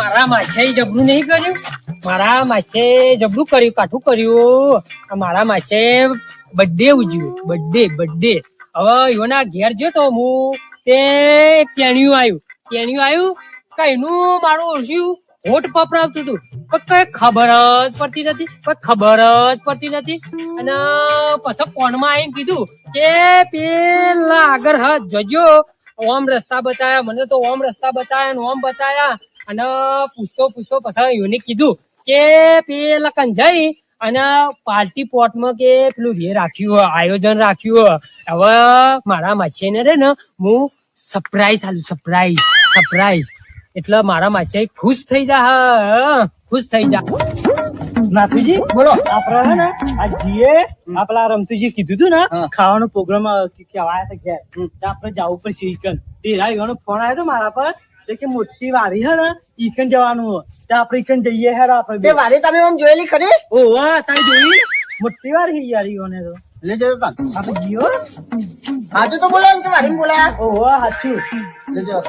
મારા માસે જબરું નહીં કર્યું, મારા માસે જબરું કર્યું, કાઠું કર્યું. મારા માસે બર્થડે ઉજવ્યું, બર્થડે. હવે એના ઘેર ગયો તો હું, તે કેણિયું આવ્યું કઈનું મારું ઓળખ્યું હોઠ પપરાવતું હતું, પણ કઈ ખબર જ પડતી નથી. અને પછી કોણમાં આવીને કીધું કે પેલા આગળ હાથ જોજો, ઓમ રસ્તા બતાયા, મને તો ઓમ રસ્તા બતાયા, ઓમ બતાયા. અને પૂછતો પછી એને કીધું કે પેલા કંજાઈ અને પાર્ટી પોટમાં કે પેલું આયોજન રાખ્યું. હવે મારા માસીને રે ને હું સરપ્રાઈઝ એટલે મારા માસી ખુશ થઈ જા. નાથુજી બોલો. આપડે હે ને આ જીએ આપડા રમતુજી કીધું તું ને ખાવાનો પ્રોગ્રામ કેવાયા હતા ઘેર, આપડે જવું પડશે ઈકન. તેરા એવાનો ફોન આવ્યો હતો મારા પર કે મોટી વારી હે ને ઈકન જવાનું, આપડે ઈકન જઈએ હેર. આપડે વારી તમે આમ જોયેલી ખરી? ઓહો તમે જોઈ? મોટી વારી યાર ઈઓને તો લે જતો તા આપડે જીઓ સાચું તો બોલો, તો વારી બોલાયા. ઓહો સાચું લે જતો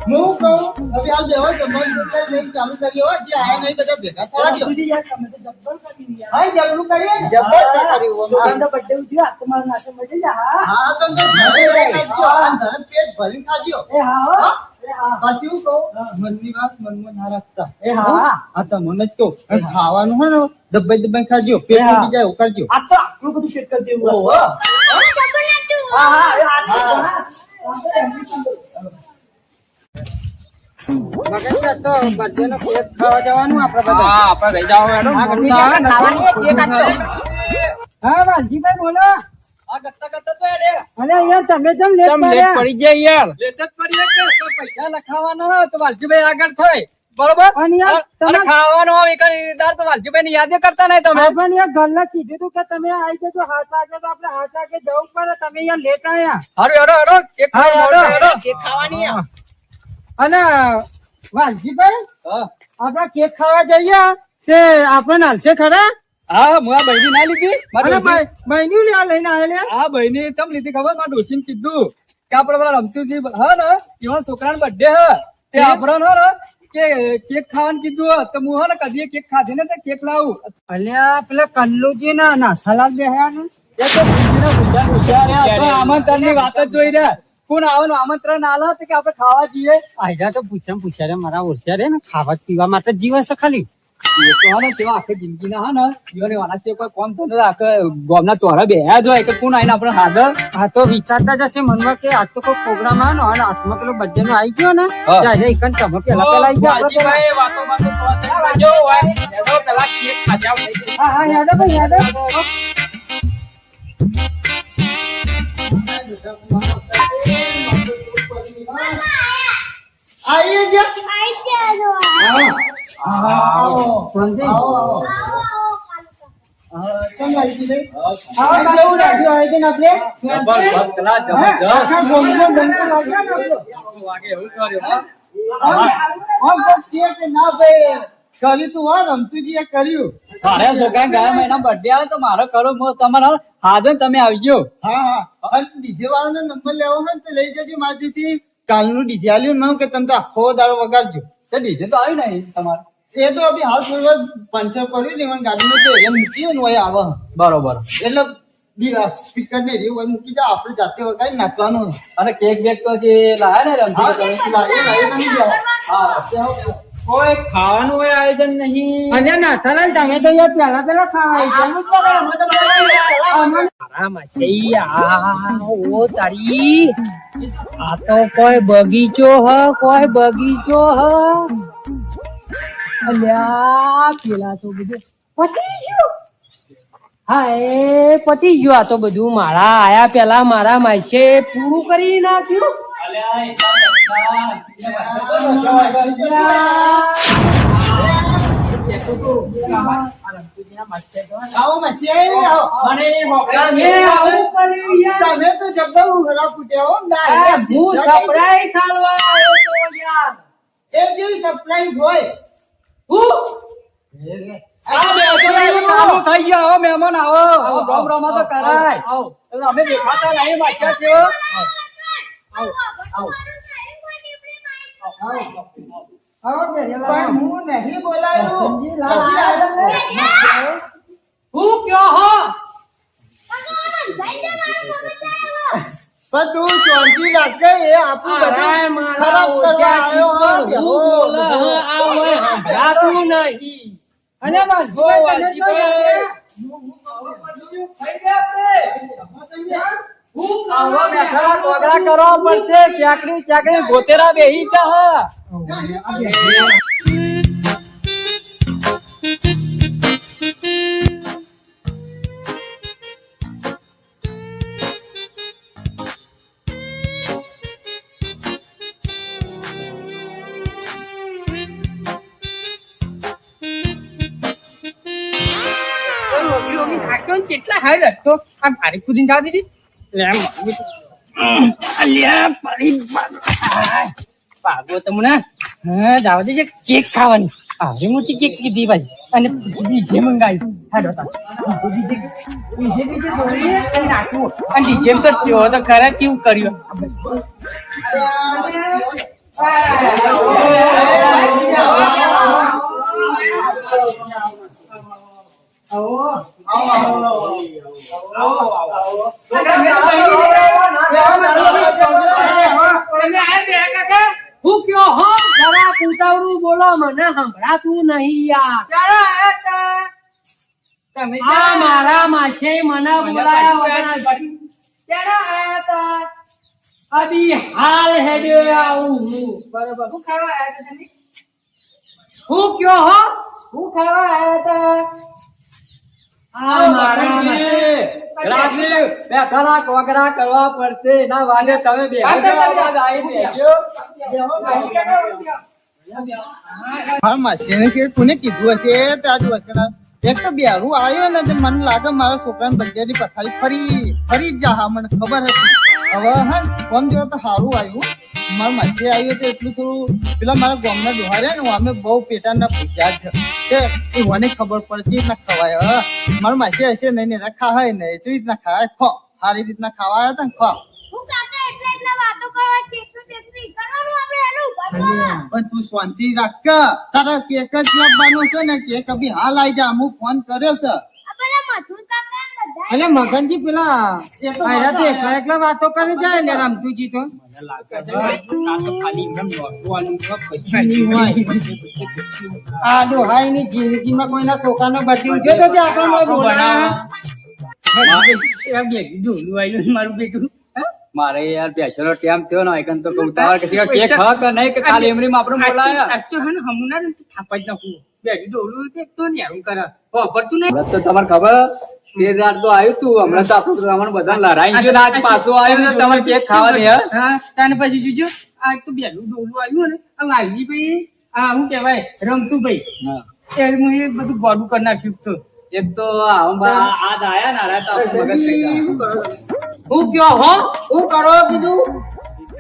હું કહું હવે આ બેહો જમવાનું નહીં ચાલુ કરી હોય, જે આયા નહીં બધા ભેગા થવા દો. યાર તમે તો જબ્બર કરી યાર. હા જબરું કરીએ ને, જબ્બર કર્યું. સોનાનો બર્થડે ઉજવ્યો, આ તમારો નાચો મજા જા. હા તો ઘરે પેટ ભરીને ખાજો. એ હા પાછી હું કહું મનની વાત મનમાં ના રાખતા. એ હા આ તમને જ કહું ખાવાનું હોય ને દબાઈ ખાજો, પેટ ઉઠી જાય ઉકાળજો. આ તો આટલું બધું પેટ કરી દેવું. ઓહો હા બર્થડે નો કેક ખાવા જવાનું આપડે બધા. આપડે લઈ જાવ વાલજીભાઈ બોલો. અરે યાર તમે જેમ લેટ પડી જાય યાર. લેટ જ પડી કે પૈસા લખાવાના હોય તો વાલજીભાઈ આગળ થાય બરોબર. અને ખાવાનો હોય તો વાલજીભાઈ ની યાદ કરતા નહીં તમે. પણ યાર ઘરના કીધું તું કે તમે આવી જજો 7 વાગે, તો આપડે 7 વાગે જવું પડે. તમે યાર લેટ આયા. હારું કેક ખાવાની. અને વાલજીભાઈ આપડે કેક ખાવા જઈએ તે આપણને હાલશે ખરા? હા હું આ બહેની ના લીધી, બહેની લઈને આવેલી. હા બહેની તમ લીધી ખબર? મારા ડોશીને કીધું કે આપડે પેલા રમતુજી હે ને એનો છોકરાનો બર્થડે હે, તે આપડે ને કે કેક ખાવાનું કીધું તો હું હે ને કદી કેક ખાધી ને કેક લાવું. અલ્યા પેલા કલ્લુજી ના નાસાલાલ બેહ્યા ને એ તો આમંત્રણ ની વાત જ જોઈ રહ્યા. કોણ આવવાનું આમંત્રણ આલે કે આપડે ખાવા જઈએ? આયડા તો પૂછ્યા રે મારા ઓરસ્યા રે ને ખાવા પીવા માટે જીવે છે ખાલી. એ તો હા તેવા આખી જિંદગી ના હા ને જીવન વાળા છે કોઈ કોમ તો ગોમના ચોરા બેહ્યા જ હોય કે કોણ આવીને આપડે હાજર. હા તો વિચારતા જશે મનમાં કે આજ તો કોઈ પ્રોગ્રામ આવે ને અને હાથમાં પેલો બર્થડે નો આવી ગયો ને ત્યારે એકન તમે પેલા આવી ગયા. હા યાદ ભાઈ યાદ. આઈએ જે મારે છોકરા ગયા મહિના બર્થડે આવે તો મારો કરો તમારો હાજર તમે આવી ગયો. હા ડીજે વાળાનો નંબર લેવો હોય તો લઈ જજો મારાથી. કાલનું ડીજે આલ્યું ન કે તમે તો આખો દાડો વગાડજો. ડીજે તો આવી નહીં તમારે? એ તો અભી હાલ થોડી પંચર પડ્યું ને ગાડીનું તો એ મૂકી હોય આવે. બરોબર. એટલે સ્પીકર ને રીવ મૂકી જાવ, આપણે જાતે વગાડી નાખવાનું. અને કેક બેક તો જે લાયા ને કોઈ ખાવાનું હોય આયોજન નહીં. અને નાથાલાલ તમે તો યાર પેલા તારી આ તો કોઈ બગીચો હ અલ્યા પેલા તો બધું પતી ગયું. હા એ પતી ગયું. આ તો બધું મારા આયા પેલા મારા માસે પૂરું કરી નાખ્યું. તમે તો જબ્બર ઉઘરા ફૂટ્યા એ જેવી સરપ્રાઈઝ હોય. થઈ ગયો મહેમાન આવો રમા તો કરાય. અમે દેખાતા નહીં બાચ્યા છે. આવો બેરિયા પણ હું નહીં બોલાયું પછી આવ્યો. હું કયો હો પણ તું શાંતિ રાખજે, એ આપણું બધું ખરાબ કરવા આવ્યો હા, બેહો. અને બસ કરવા પડશે. ચાકરી ગોતેરા બેહી જા. કેટલા હાઈ રસ્તો આ ભારે કુદીને જવા દીધી ભાગો તમને હા જવા દેશે કેક ખાવાની આવડી મોટી કેક કીધી ભાઈ અને ડીજે મંગાવી બીજે દોરીએ અને નાખવું અને ડીજે તો જો તો ખરા કેવું કર્યું હું કયો હો જરા પૂતાવડું બોલો મને સંભળાતું નહીં યાર તમે મારા માસે મને બોલાયા અભી હાલ હેડ્યો આવું હું બરોબર હું ખાવા આવ્યા હતા તમે હું કયો હો હું ખાવા આવ્યા હતા કરવા પડશે ના વાગે તમે કોને કીધું હશે ત્યાં વચના એક તો બેરું આવ્યો ને તે મને લાગે મારા છોકરાને બર્થડે પથારી ફરી જ જા મને ખબર હતી હવે હા કોમ જેવા તો સારું આવ્યું મારા માસી આવ્યો તો એટલું થોડું પેલા મારા ગામના દોહાર્યા ને અમે બહુ પેટાના પૂછ્યા છે કે મને ખબર પડતી રીતના ખવાય મારા માસી હશે નહીં ને ખાવાય નહીં એવી રીતના ખાવાય ખો સારી રીતના ખાવા હતા ને ખો પણ તું શાંતિ રાખ તારા કેક જ લાવવાનો છે ને કેક અભી હાલ આવી જા હું ફોન કર્યો છે એટલે મગનજી પેલા એકલા વાતો કરી જાય ને રામતુજી તો આ દોહાઈ ની જિંદગીમાં કોઈના છોકરાનો બર્થડે ઉજ્યો તો આપણને બોલાવે મારું બેટું મારે યાર બેસરો ટાઈમ થયો ને એકન તો કઉતા કે કેક હા કે નહીં કે ખાલી એમરીમાં આપણે બોલાયા અસ્તો હન હમુના થાપજ નાખું બેટી ડોલું તે તો ને આવું કરે પડતું નહીં તો તમારે ખબર તે રાત તો આવ્યું તું હમણાં તો આપણું તમારે બધા લડાઈ ગયો રાત પાછું આવ્યું ને તમારે કેક ખાવાની હા તાને પછી જોજો આ તો બેલું ડોલું આવ્યું ને આ વાગી ભાઈ આ શું કહેવાય રમતું ભાઈ એ હું એ બધું બોડું કરી નાખ્યું તો એક તો આજ આયા ના તો મગજ થઈ હું કયો હો હું કરો કીધું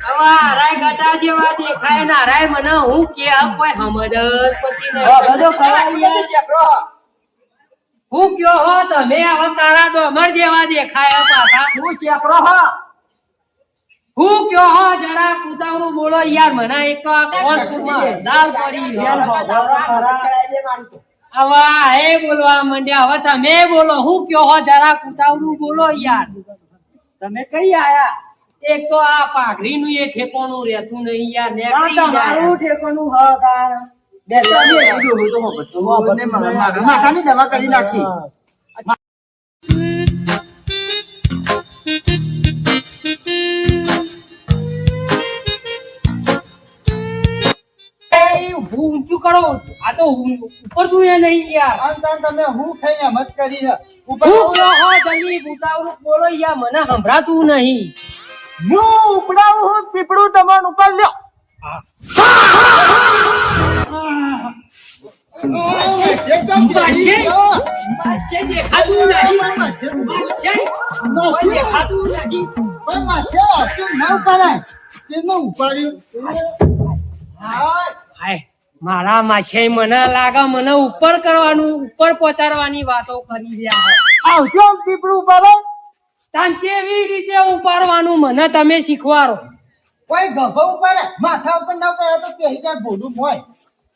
હવે હરાય ગટા જેવા દેખાય ને હરાય મને હું કે કોઈ સમજ પડતી નહીં હું કયો હો તમે હવે તારા ડોમર જેવા દેખાય પાછા હું ચેકરો હો હું કયો હો જરા કુતાવરું બોલો યાર મને એક તો આ કોણ દાલ પડી હવે હે બોલવા માંડ્યા હવે તમે બોલો હું કયો હો જરા કુતાવરું બોલો યાર તમે કઈ આયા એક તો આ પાઘડી નું એ ઠેકોનું રહેતું નહીં યાર તમારું ઠેકોનું હ તાર માથાની દવા કરી નાખી ઊંચું કરો આ તો ઉપર તું એ નહીં યાર તમે હું ખાઈને મત કરી હું હો જલ્દી ઉતાવળું બોલો યાર મને સંભળાતું નહીં હું ઉપડાવું હું પીપળું તમારું ઉપર લ્યો મારા માછે મને લાગે મને ઉપર કરવાનું ઉપર પહોંચાડવાની વાતો કરી રહ્યા આવજો પીપળું ઉપર તાન કેવી રીતે ઉપાડવાનું મને તમે શીખવાડો કોઈ ગભો ઉપર માથા ઉપર ના પડે તો કહી જાય ભોડું હોય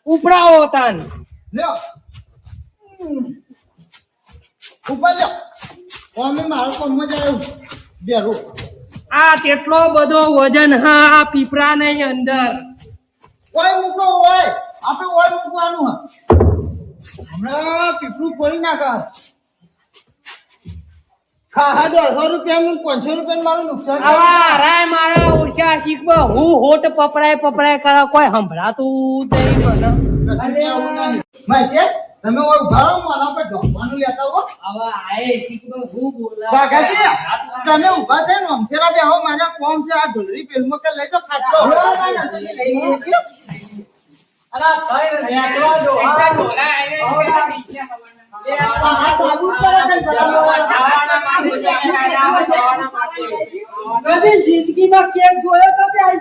ઉપડાવો તાન લ્યો ઉપર લ્યો અમે મારો કોમમાં જાય બેરું આ કેટલો બધો વજન હા આ પીપરા ની અંદર કોઈ મૂકો હોય આપણે હોય મૂકવાનું હમણાં પીપળું ફોડી નાખા હા 150 રૂપિયાનું 500 રૂપિયાનું મારું નુકસાન આવા રાય મારા ઓરછા શીખવા હું હોટ પપડાય કરે કોઈ સંભળાતું નહીં મને કશું આવું નહીં માસે તમે ઓય ઉભા રહો મારા પર ઢોકવાનું લેતા હો આવા આએ શીખવા હું બોલા કાકાજી તમે ઉભા થઈને અમથેરા બેહો મારા કોમ છે આ ઢોલરી પેલમાં કે લઈ જાઓ ખાટલો અલા ભાઈ રેટવા દો આ બોલા એને કદી જિંદગીમાં કેક જોયો તો તે આઈ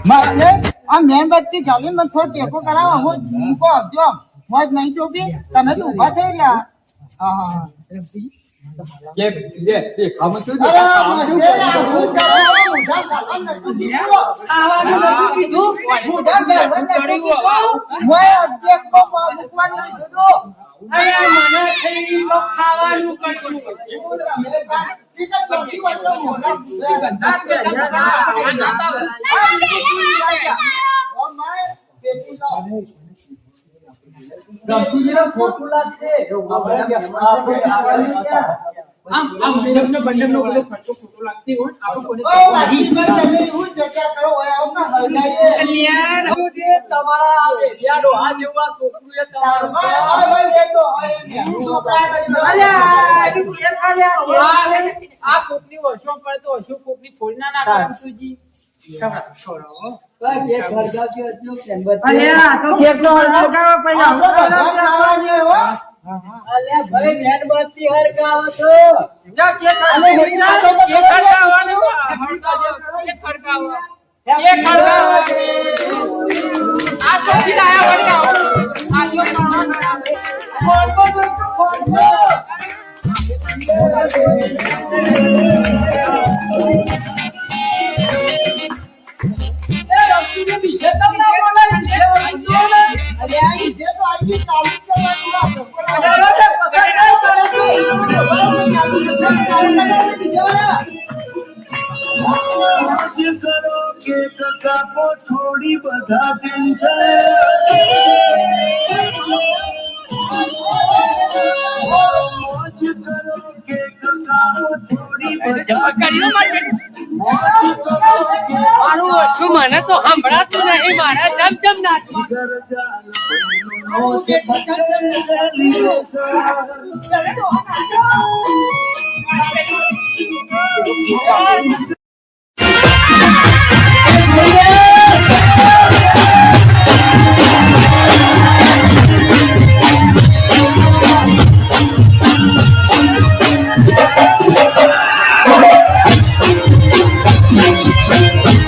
માસે આ મેણબત્તી ગાલીને મને થોડો ટેકો કરાવો હું મૂકો આપજો મોજ નહીં ચોપી તમે તો ઉભા થઈ રહ્યા હા કે લે દેખામાં શું અરે માસે આ હું કરો મુઢા ગાલવા નતું દીધું ખાવાનું નતું કીધું મુઢા ગાલવા નતું દીધું મોય અડધેક કો મૂકવાનું કીધું અરે મને થઈ તો ખાવાનું કર્યું હું તમે ચિકન ચોથી વાળો મોઢા ઓ માય બેટી લો રમતુજીનો ખોટું લાગશે આમ બંને બધો ખર્ચો ખોટો લાગશે આપણે કોને ઓ માસી પર તમે હું ચર્ચા કરો હોય આમ ના હલગાઈએ તમારા વેડિયાડો આ જેવા છોકરું એ તમારું આ કોકની વર્ષો પડે તો હશુ કોકની ફોડી ના નાખે રમતુજી અલ્યા ભાઈ મેણબત્તી હરગાવો છો આ ચોથી લાયા વળી છોડી બધા ટેન્શન મારું ઓછું મને તો સંભળાતું નહીં મારા જમ નાચમાં